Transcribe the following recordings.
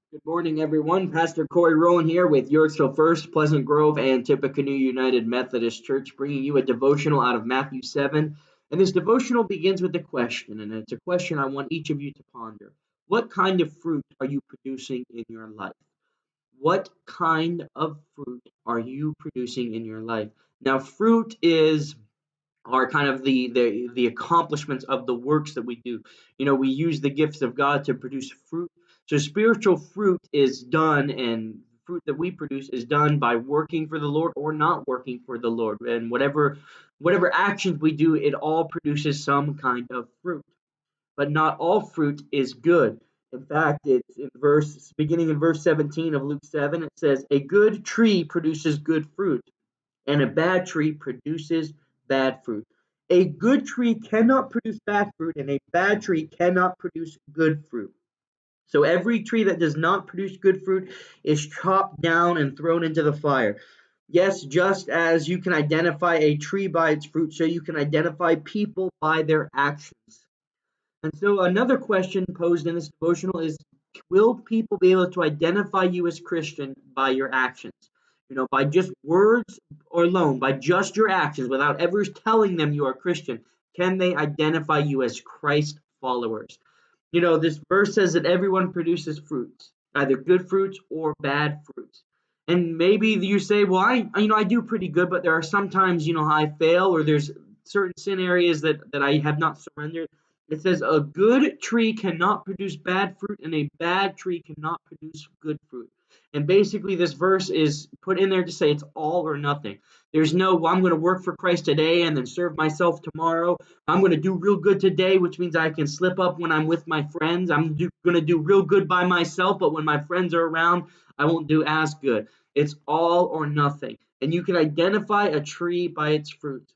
Good morning, everyone. Pastor Corey Rowan here with Yorksville First, Pleasant Grove, and Tippecanoe United Methodist Church, bringing you a devotional out of Matthew 7. And this devotional begins with a question, and it's a question I want each of you to ponder. What kind of fruit are you producing in your life? What kind of fruit are you producing in your life? Now, fruit is are kind of the accomplishments of the works that we do. We use the gifts of God to produce fruit. So spiritual fruit is done, and fruit that we produce is done by working for the Lord or not working for the Lord. And whatever actions we do, it all produces some kind of fruit. But not all fruit is good. In fact, it's beginning in verse 17 of Luke 7, it says, "A good tree produces good fruit, and a bad tree produces bad fruit. A good tree cannot produce bad fruit, and a bad tree cannot produce good fruit. So every tree that does not produce good fruit is chopped down and thrown into the fire. Yes, just as you can identify a tree by its fruit, so you can identify people by their actions." And so another question posed in this devotional is, will people be able to identify you as Christian by your actions? By just words or alone, by just your actions, without ever telling them you are Christian, can they identify you as Christ followers? This verse says that everyone produces fruits, either good fruits or bad fruits. And maybe you say, well, I do pretty good, but there are sometimes, I fail, or there's certain sin areas that I have not surrendered. It says a good tree cannot produce bad fruit, and a bad tree cannot produce good fruit. And basically, this verse is put in there to say it's all or nothing. There's no, well, I'm going to work for Christ today and then serve myself tomorrow. I'm going to do real good today, which means I can slip up when I'm with my friends. Going to do real good by myself, but when my friends are around, I won't do as good. It's all or nothing. And you can identify a tree by its fruit.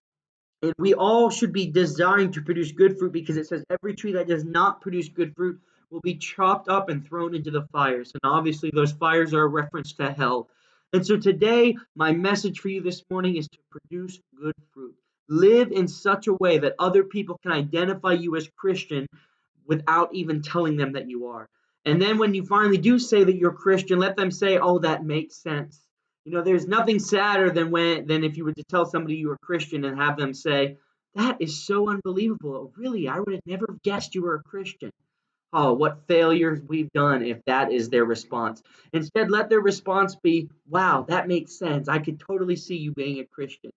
And we all should be desiring to produce good fruit, because it says every tree that does not produce good fruit will be chopped up and thrown into the fires. And obviously, those fires are a reference to hell. And so today, my message for you this morning is to produce good fruit. Live in such a way that other people can identify you as Christian without even telling them that you are. And then when you finally do say that you're Christian, let them say, "Oh, that makes sense." There's nothing sadder than if you were to tell somebody you were Christian and have them say, "That is so unbelievable. Really, I would have never guessed you were a Christian." Oh, what failures we've done if that is their response. Instead, let their response be, "Wow, that makes sense. I could totally see you being a Christian."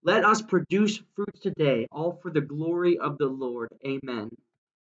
Let us produce fruits today, all for the glory of the Lord. Amen.